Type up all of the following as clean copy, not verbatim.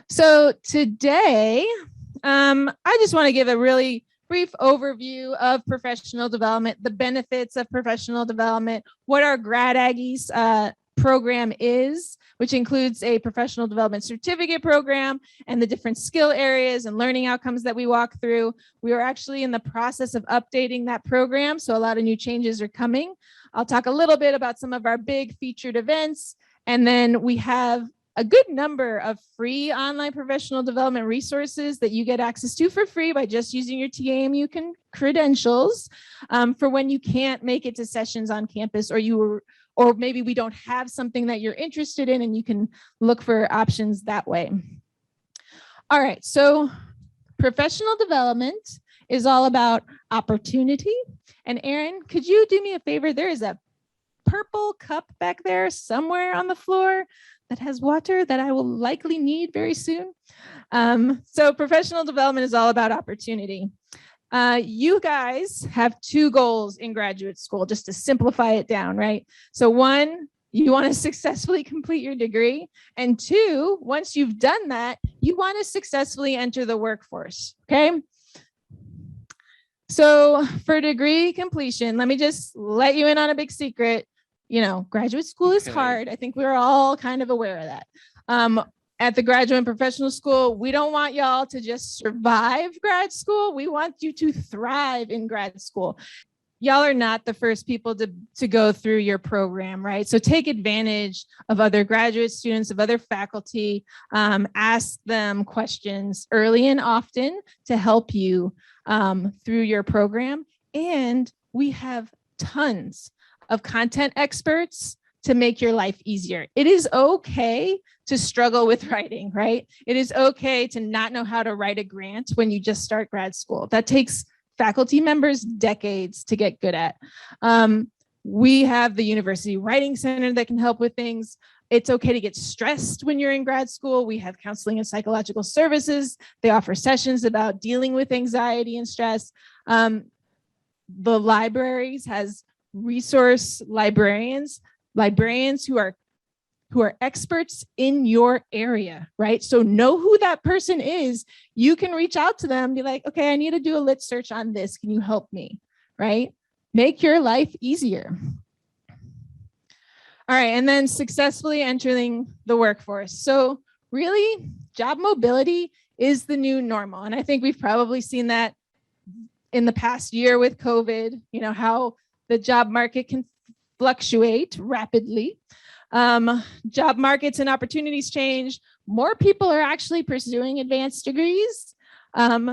So today, I just want to give a really brief overview of professional development, the benefits of professional development, what our Grad Aggies program is, which includes a professional development certificate program and the different skill areas and learning outcomes that we walk through. We are actually in the process of updating that program, so a lot of new changes are coming. I'll talk a little bit about some of our big featured events, and then we have a good number of free online professional development resources that you get access to for free by just using your TAMU credentials for when you can't make it to sessions on campus, or maybe we don't have something that you're interested in, and you can look for options that way. All right, so professional development is all about opportunity. And Erin, could you do me a favor? There is a purple cup back there somewhere on the floor that has water that I will likely need very soon. So professional development is all about opportunity. You guys have two goals in graduate school, just to simplify it down, right? So one, you want to successfully complete your degree. And two, once you've done that, you want to successfully enter the workforce, okay? So for degree completion, let me just let you in on a big secret. You know, graduate school is hard. I think we're all kind of aware of that. At the Graduate and Professional School, we don't want y'all to just survive grad school. We want you to thrive in grad school. Y'all are not the first people to go through your program, right? So take advantage of other graduate students, of other faculty. Ask them questions early and often to help you through your program. And we have tons of content experts to make your life easier. It is okay to struggle with writing, right? It is okay to not know how to write a grant when you just start grad school. That takes faculty members decades to get good at. We have the University Writing Center that can help with things. It's okay to get stressed when you're in grad school. We have counseling and psychological services. They offer sessions about dealing with anxiety and stress. The libraries has resource librarians who are experts in your area, right? So know who that person is. You can reach out to them, be like, okay, I need to do a lit search on this. Can you help me, right? Make your life easier. All right, and then successfully entering the workforce. So really, job mobility is the new normal. And I think we've probably seen that in the past year with COVID, you know, how the job market can fluctuate rapidly. Job markets and opportunities change. More people are actually pursuing advanced degrees.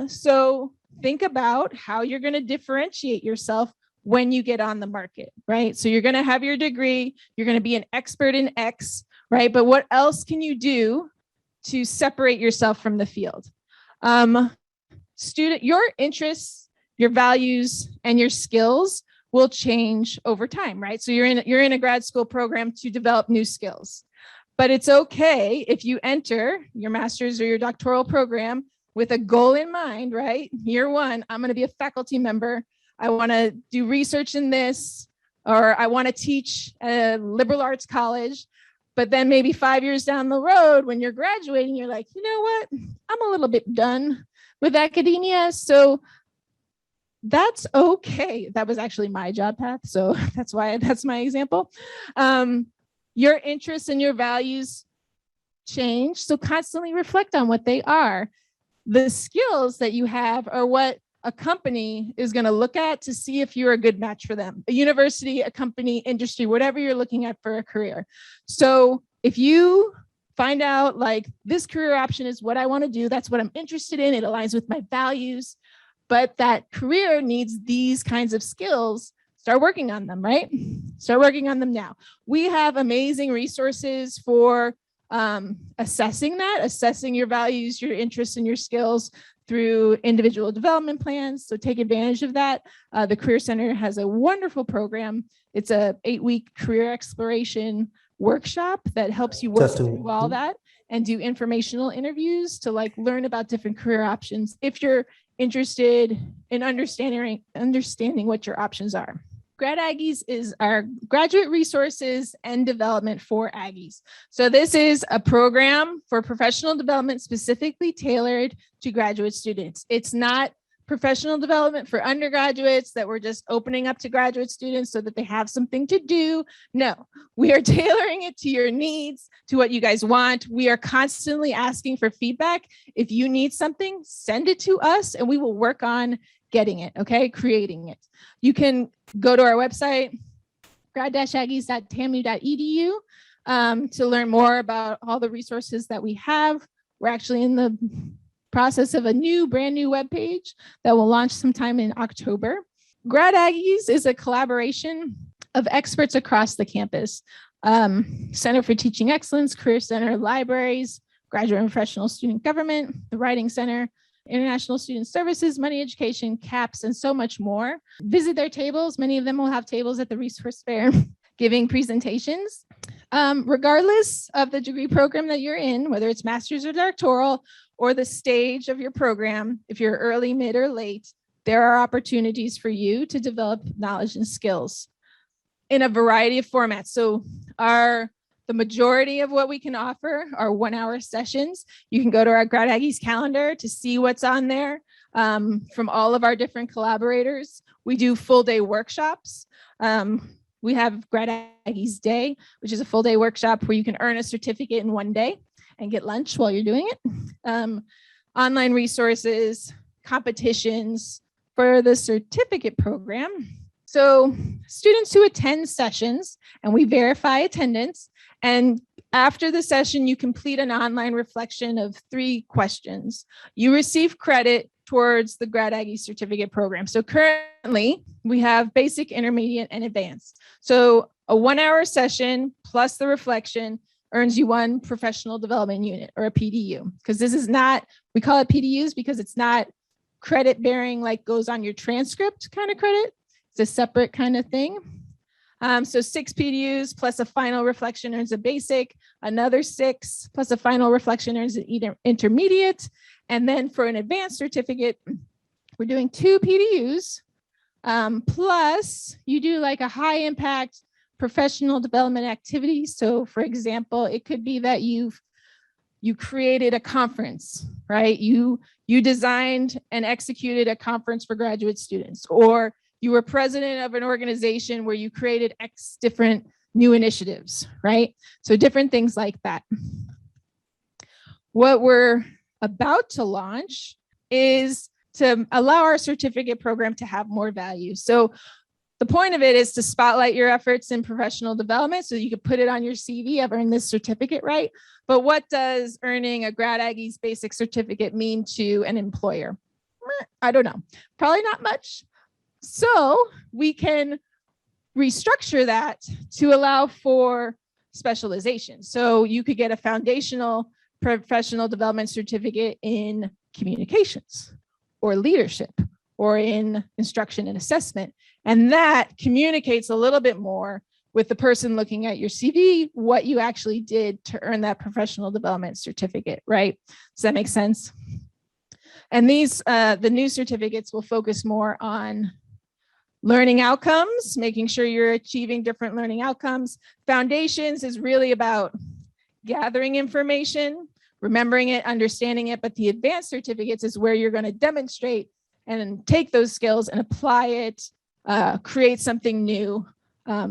So think about how you're going to differentiate yourself when you get on the market, right? So you're going to have your degree, you're going to be an expert in X, right? But what else can you do to separate yourself from the field? Your interests, your values, and your skills will change over time, right? So you're in a grad school program to develop new skills. But it's okay if you enter your master's or your doctoral program with a goal in mind, right? Year one, I'm going to be a faculty member. I want to do research in this, or I want to teach at a liberal arts college. But then maybe 5 years down the road, when you're graduating, you're like, you know what? I'm a little bit done with academia. So that's okay. That was actually my job path. So that's my example. Your interests and your values change. So constantly reflect on what they are. The skills that you have are what a company is going to look at to see if you're a good match for them. A university, a company, industry, whatever you're looking at for a career. So if you find out like this career option is what I want to do, that's what I'm interested in, it aligns with my values, but that career needs these kinds of skills, start working on them, right? Start working on them now. We have amazing resources for assessing your values, your interests, and your skills through individual development plans. So take advantage of that. The Career Center has a wonderful program. It's a 8-week career exploration workshop that helps you work through all that and do informational interviews to like learn about different career options if you're interested in understanding what your options are. Grad Aggies is our graduate resources and development for Aggies. So this is a program for professional development specifically tailored to graduate students. It's not professional development for undergraduates that we're just opening up to graduate students so that they have something to do. No, we are tailoring it to your needs, to what you guys want. We are constantly asking for feedback. If you need something, send it to us and we will work on getting it, okay? Creating it. You can go to our website, grad-aggies.tamu.edu, to learn more about all the resources that we have. We're actually in the process of a brand new webpage that will launch sometime in October. Grad Aggies is a collaboration of experts across the campus. Center for Teaching Excellence, Career Center, libraries, graduate and professional student government, the Writing Center, International Student Services, Money Education, CAPS, and so much more. Visit their tables. Many of them will have tables at the resource fair giving presentations. Regardless of the degree program that you're in, whether it's master's or doctoral, or the stage of your program, if you're early, mid, or late, there are opportunities for you to develop knowledge and skills in a variety of formats. So the majority of what we can offer are 1-hour sessions. You can go to our Grad Aggies calendar to see what's on there from all of our different collaborators. We do full-day workshops. We have Grad Aggies Day, which is a full-day workshop where you can earn a certificate in 1 day and get lunch while you're doing it. Online resources, competitions for the certificate program. So students who attend sessions, and we verify attendance, and after the session, you complete an online reflection of 3 questions. You receive credit towards the Grad Aggie certificate program. So currently, we have basic, intermediate, and advanced. So a 1-hour session plus the reflection earns you 1 professional development unit, or a PDU, because this is not, we call it PDUs because it's not credit bearing like goes on your transcript kind of credit. It's a separate kind of thing. So 6 PDUs plus a final reflection earns a basic, another 6 plus a final reflection earns an intermediate. And then for an advanced certificate, we're doing 2 PDUs, plus you do like a high impact professional development activity. So for example, it could be that you created a conference, right? You designed and executed a conference for graduate students, or you were president of an organization where you created X different new initiatives, right? So different things like that. What we're about to launch is to allow our certificate program to have more value. So the point of it is to spotlight your efforts in professional development so you can put it on your CV. I've earned this certificate, right? But what does earning a Grad Aggies basic certificate mean to an employer? I don't know, probably not much. So we can restructure that to allow for specialization. So you could get a foundational professional development certificate in communications or leadership or in instruction and assessment. And that communicates a little bit more with the person looking at your CV, what you actually did to earn that professional development certificate, right? Does that make sense? And these, the new certificates will focus more on learning outcomes, making sure you're achieving different learning outcomes. Foundations is really about gathering information, remembering it, understanding it, but the advanced certificates is where you're going to demonstrate and take those skills and apply it, create something new.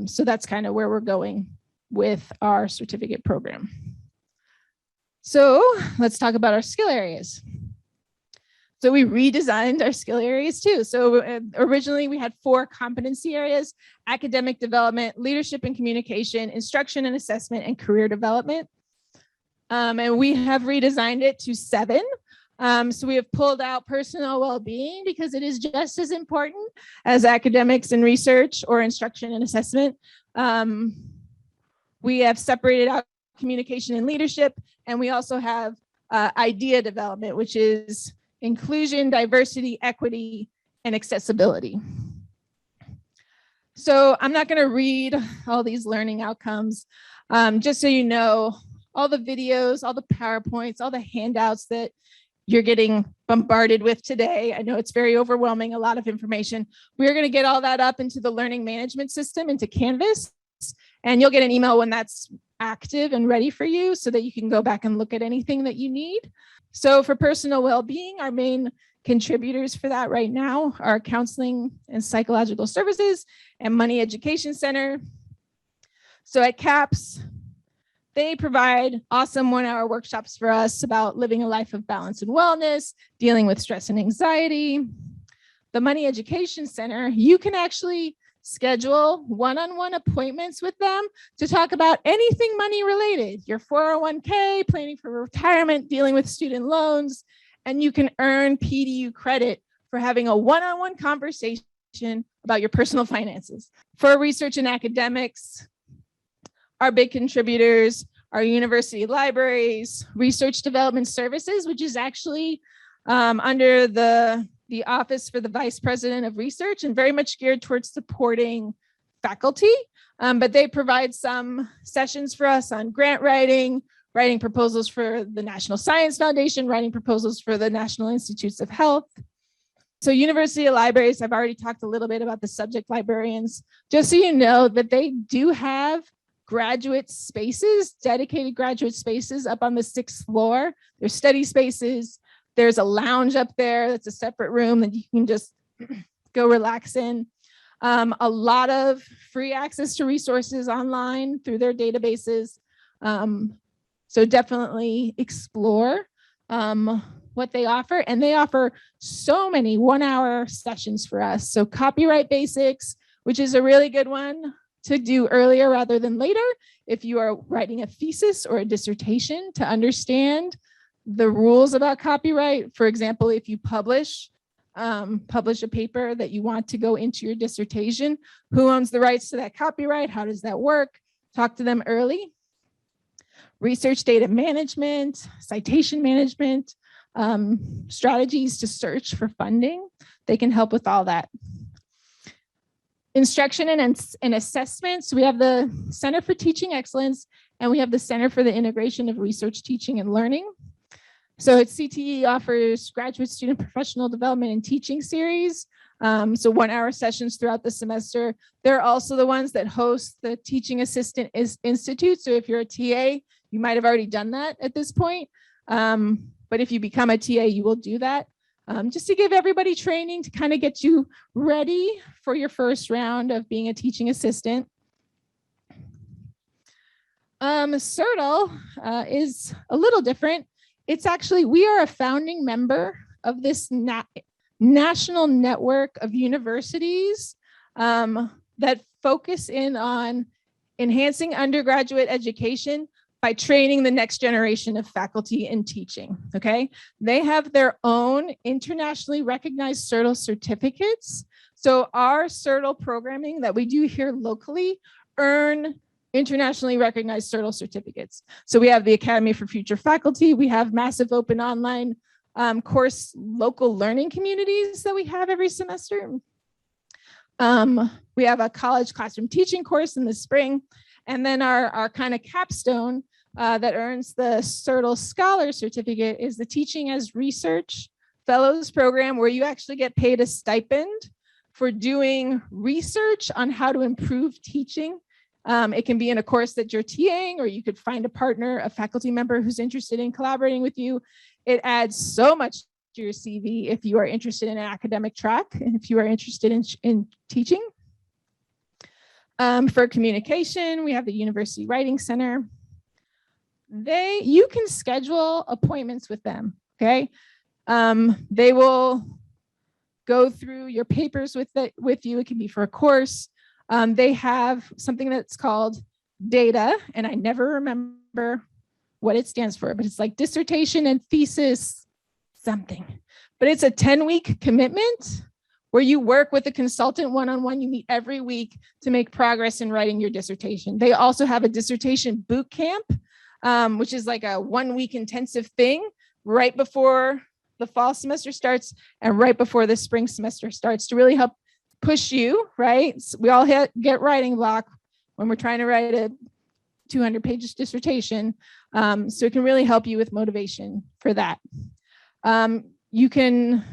So that's kind of where we're going with our certificate program. So let's talk about our skill areas. So we redesigned our skill areas too. So originally we had 4 competency areas: academic development, leadership and communication, instruction and assessment, and career development. And we have redesigned it to 7. So we have pulled out personal well-being because it is just as important as academics and research or instruction and assessment. We have separated out communication and leadership, and we also have idea development, which is inclusion, diversity, equity, and accessibility. So I'm not going to read all these learning outcomes. Just so you know, all the videos, all the PowerPoints, all the handouts that you're getting bombarded with today. I know it's very overwhelming, a lot of information. We're going to get all that up into the learning management system, into Canvas, and you'll get an email when that's active and ready for you so that you can go back and look at anything that you need. So for personal well-being, our main contributors for that right now are Counseling and Psychological Services and Money Education Center. So at CAPS, they provide awesome 1-hour workshops for us about living a life of balance and wellness, dealing with stress and anxiety. The Money Education Center, you can actually schedule one-on-one appointments with them to talk about anything money related, your 401k, planning for retirement, dealing with student loans, and you can earn PDU credit for having a one-on-one conversation about your personal finances. For research and academics, our big contributors are university libraries, research development services, which is actually under the Office for the Vice President of Research and very much geared towards supporting faculty. But they provide some sessions for us on grant writing, writing proposals for the National Science Foundation, writing proposals for the National Institutes of Health. So university libraries, I've already talked a little bit about the subject librarians, just so you know that they do have graduate spaces, dedicated graduate spaces up on the 6th floor. There's study spaces. There's a lounge up there. That's a separate room that you can just go relax in. A lot of free access to resources online through their databases. So definitely explore what they offer. And they offer so many 1-hour sessions for us. So copyright basics, which is a really good one to do earlier rather than later. If you are writing a thesis or a dissertation to understand the rules about copyright. For example, if you publish a paper that you want to go into your dissertation, who owns the rights to that copyright? How does that work? Talk to them early. Research data management, citation management, strategies to search for funding. They can help with all that. Instruction and assessment. So we have the Center for Teaching Excellence and we have the Center for the Integration of Research, Teaching, and Learning. So at CTE offers graduate student professional development and teaching series. So 1-hour sessions throughout the semester. They're also the ones that host the Teaching Assistant Institute. So if you're a TA, you might have already done that at this point. But if you become a TA, you will do that. Just to give everybody training to kind of get you ready for your first round of being a teaching assistant. CERTL is a little different. It's actually, we are a founding member of this national network of universities that focus in on enhancing undergraduate education by training the next generation of faculty in teaching, okay? They have their own internationally recognized CERTL certificates. So our CERTL programming that we do here locally earn internationally recognized CERTL certificates. So we have the Academy for Future Faculty. We have massive open online course local learning communities that we have every semester. We have a college classroom teaching course in the spring. And then our kind of capstone that earns the CERTL Scholar Certificate is the Teaching as Research Fellows Program, where you actually get paid a stipend for doing research on how to improve teaching. It can be in a course that you're TAing, or you could find a partner, a faculty member who's interested in collaborating with you. It adds so much to your CV if you are interested in an academic track and if you are interested in teaching. For communication, we have the University Writing Center. You can schedule appointments with them, okay? They will go through your papers with you. It can be for a course. They have something that's called DATA, and I never remember what it stands for, but it's like dissertation and thesis something. But it's a 10-week commitment where you work with a consultant one-on-one. You meet every week to make progress in writing your dissertation. They also have a dissertation boot camp, which is like a 1-week intensive thing right before the fall semester starts and right before the spring semester starts to really help push you, right? So we all get writing block when we're trying to write a 200-page dissertation. So it can really help you with motivation for that. You can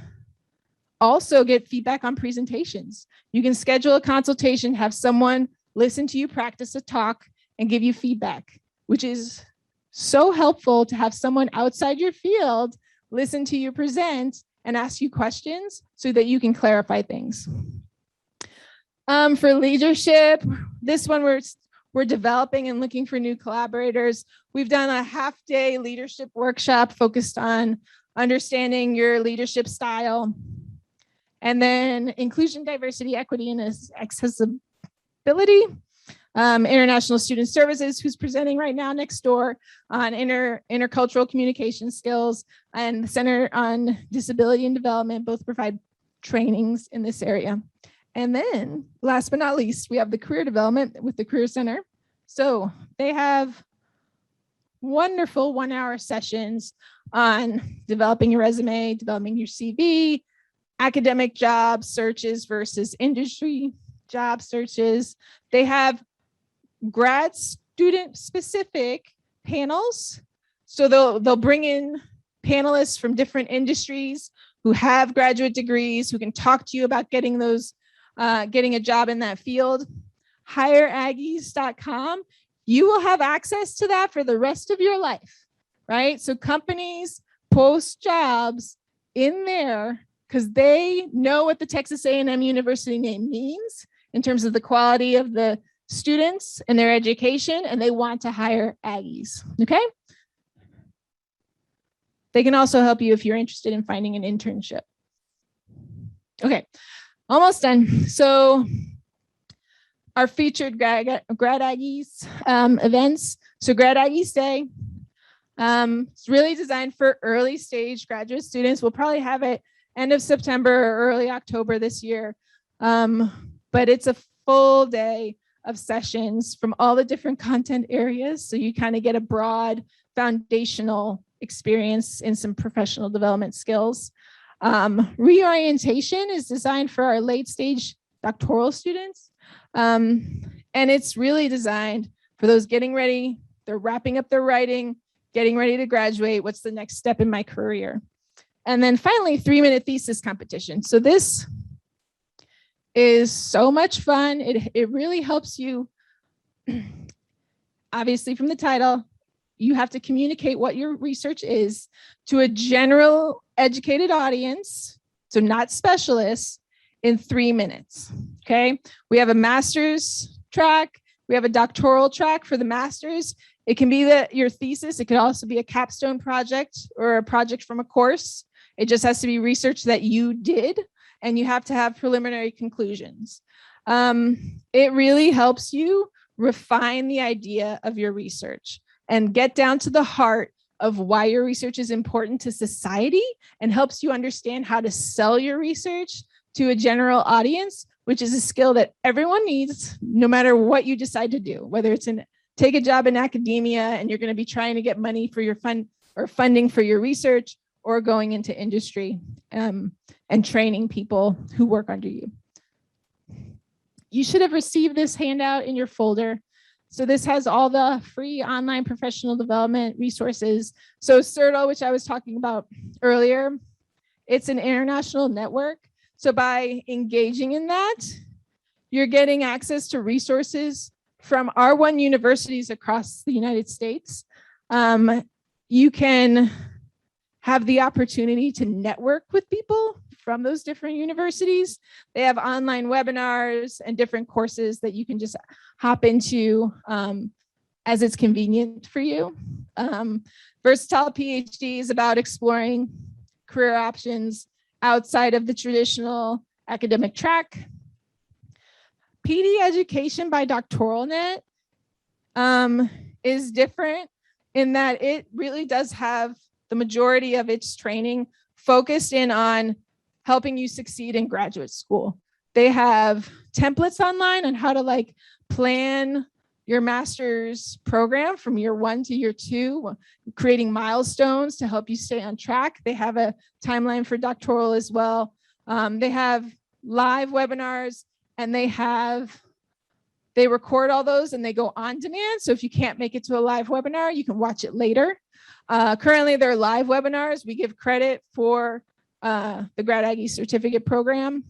also get feedback on presentations. You can schedule a consultation, have someone listen to you practice a talk and give you feedback, which is so helpful to have someone outside your field listen to you present and ask you questions so that you can clarify things. For leadership, this one we're developing and looking for new collaborators. We've done a half-day leadership workshop focused on understanding your leadership style. And then inclusion, diversity, equity, and accessibility. International Student Services, who's presenting right now next door on intercultural communication skills, and the Center on Disability and Development both provide trainings in this area. And then last but not least, we have the career development with the Career Center. So they have wonderful 1-hour sessions on developing your resume, developing your CV, academic job searches versus industry job searches. They have grad student specific panels. So they'll bring in panelists from different industries who have graduate degrees, who can talk to you about getting those, getting a job in that field. HireAggies.com, you will have access to that for the rest of your life, right? So companies post jobs in there because they know what the Texas A&M University name means in terms of the quality of the students and their education, and they want to hire Aggies, okay? They can also help you if you're interested in finding an internship. Okay, almost done. So our featured Grad Aggies events. So Grad Aggies Day, it's really designed for early stage graduate students. We'll probably have it end of September or early October this year. But it's a full day of sessions from all the different content areas. So you kind of get a broad foundational experience in some professional development skills. Reorientation is designed for our late stage doctoral students. And it's really designed for those getting ready, they're wrapping up their writing, getting ready to graduate, what's the next step in my career? And then finally, 3-minute thesis competition. So this is so much fun. It really helps you, obviously from the title, you have to communicate what your research is to a general educated audience, so not specialists, in 3 minutes, okay? We have a master's track. We have a doctoral track for the master's. It can be your thesis. It could also be a capstone project or a project from a course. It just has to be research that you did, and you have to have preliminary conclusions. It really helps you refine the idea of your research and get down to the heart of why your research is important to society, and helps you understand how to sell your research to a general audience, which is a skill that everyone needs, no matter what you decide to do, whether it's take a job in academia and you're going to be trying to get money for your funding for your research, or going into industry and training people who work under you. You should have received this handout in your folder. So this has all the free online professional development resources. So CERTL, which I was talking about earlier, it's an international network. So by engaging in that, you're getting access to resources from R1 universities across the United States. You can have the opportunity to network with people from those different universities. They have online webinars and different courses that you can just hop into as it's convenient for you. Versatile PhD is about exploring career options outside of the traditional academic track. PD Education by DoctoralNet is different in that it really does have the majority of its training focused in on helping you succeed in graduate school. They have templates online on how to plan your master's program from year 1 to year 2, creating milestones to help you stay on track. They have a timeline for doctoral as well. They have live webinars, and they record all those and they go on demand. So if you can't make it to a live webinar, you can watch it later. Currently, they're live webinars. We give credit for the Grad Aggie Certificate Program.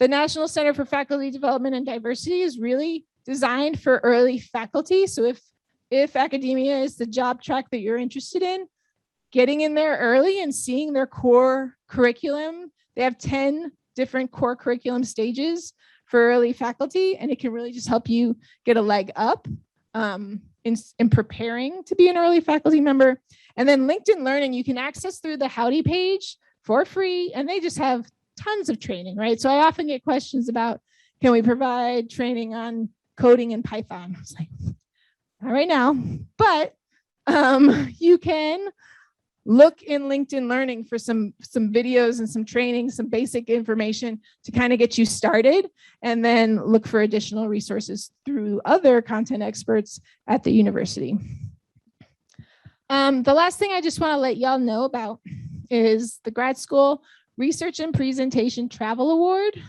The National Center for Faculty Development and Diversity is really designed for early faculty. So if academia is the job track that you're interested in, getting in there early and seeing their core curriculum. They have 10 different core curriculum stages for early faculty, and it can really just help you get a leg up in preparing to be an early faculty member. And then LinkedIn Learning, you can access through the Howdy page for free, and they just have tons of training, right? So I often get questions about, can we provide training on coding in Python? I was like, not right now, but you can look in LinkedIn Learning for some videos and some training, some basic information to kind of get you started, and then look for additional resources through other content experts at the university. The last thing I just want to let y'all know about is the Grad School Research and Presentation Travel Award.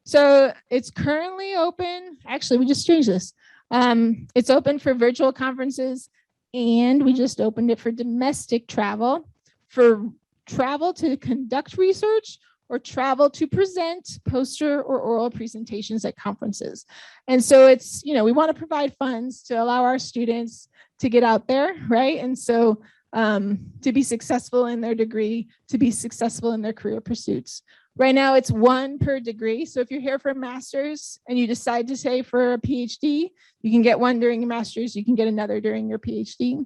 So it's currently open. Actually, we just changed this. It's open for virtual conferences, and we just opened it for domestic travel, for travel to conduct research or travel to present poster or oral presentations at conferences. And so it's, you know, we want to provide funds to allow our students to get out there, right? And so to be successful in their degree, to be successful in their career pursuits. Right now, it's one per degree. So if you're here for a master's and you decide to stay for a PhD, you can get one during your master's, you can get another during your PhD.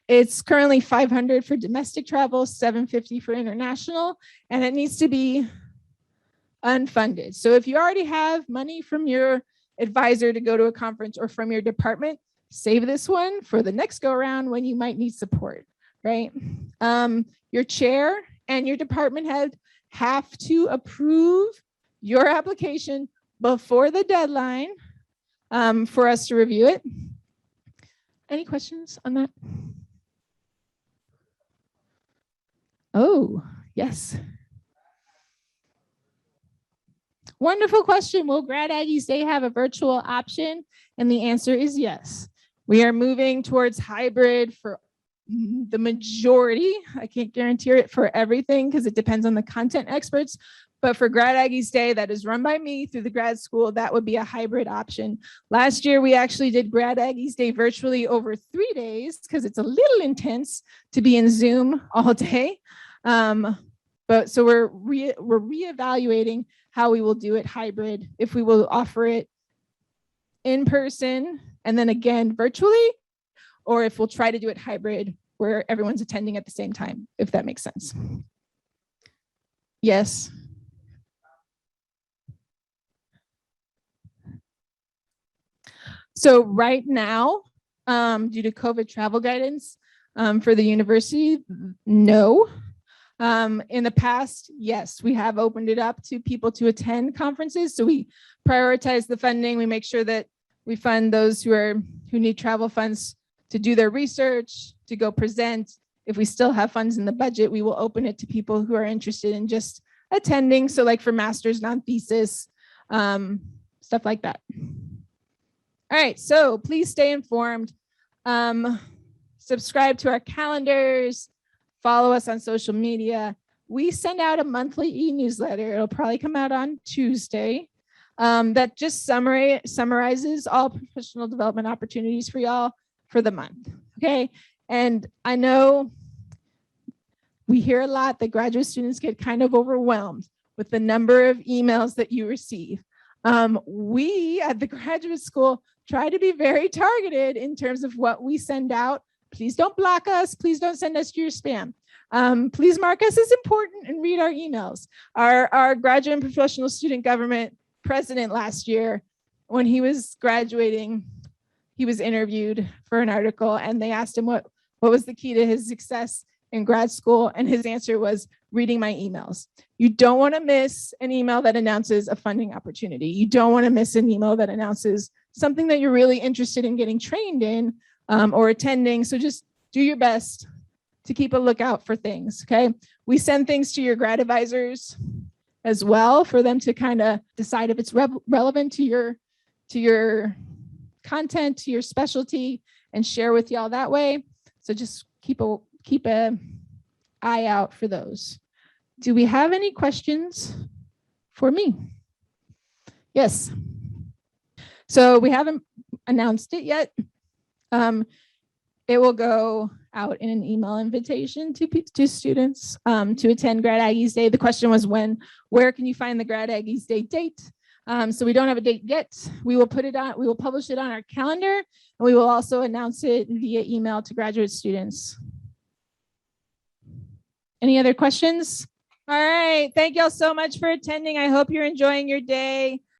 It's currently $500 for domestic travel, $750 for international, and it needs to be unfunded. So if you already have money from your advisor to go to a conference or from your department, save this one for the next go around when you might need support, right? Your chair and your department head have to approve your application before the deadline for us to review it. Any questions on that? Oh, yes. Wonderful question. Will Grad Aggies Day have a virtual option? And the answer is yes. We are moving towards hybrid for the majority. I can't guarantee it for everything because it depends on the content experts. But for Grad Aggies Day, that is run by me through the grad school, that would be a hybrid option. Last year, we actually did Grad Aggies Day virtually over 3 days because it's a little intense to be in Zoom all day. But so we're reevaluating how we will do it hybrid, if we will offer it in person and then again virtually, or if we'll try to do it hybrid where everyone's attending at the same time, if that makes sense. Yes. So right now, due to COVID travel guidance for the university, no. In the past, yes, we have opened it up to people to attend conferences. So we prioritize the funding. We make sure that we fund those who need travel funds to do their research, to go present. If we still have funds in the budget, we will open it to people who are interested in just attending. So like for master's, non-thesis, stuff like that. All right, so please stay informed. Subscribe to our calendars, follow us on social media. We send out a monthly e-newsletter. It'll probably come out on Tuesday. That just summarizes all professional development opportunities for y'all for the month, okay? And I know we hear a lot that graduate students get kind of overwhelmed with the number of emails that you receive. We at the graduate school try to be very targeted in terms of what we send out. Please don't block us. Please don't send us to your spam. Please mark us as important and read our emails. Our graduate and professional student government president last year, when he was graduating, he was interviewed for an article and they asked him what was the key to his success in grad school, and his answer was reading my emails. You don't want to miss an email that announces a funding opportunity. You don't want to miss an email that announces something that you're really interested in getting trained in or attending. So just do your best to keep a lookout for things, okay? We send things to your grad advisors as well for them to kind of decide if it's relevant to your content, to your specialty, and share with y'all that way. So just keep a eye out for those. Do we have any questions for me? Yes. So we haven't announced it yet. It will go out in an email invitation to students to attend Grad Aggies Day. The question was where can you find the Grad Aggies Day date? So we don't have a date yet. We will publish it on our calendar, and we will also announce it via email to graduate students. Any other questions? All right. Thank y'all so much for attending. I hope you're enjoying your day.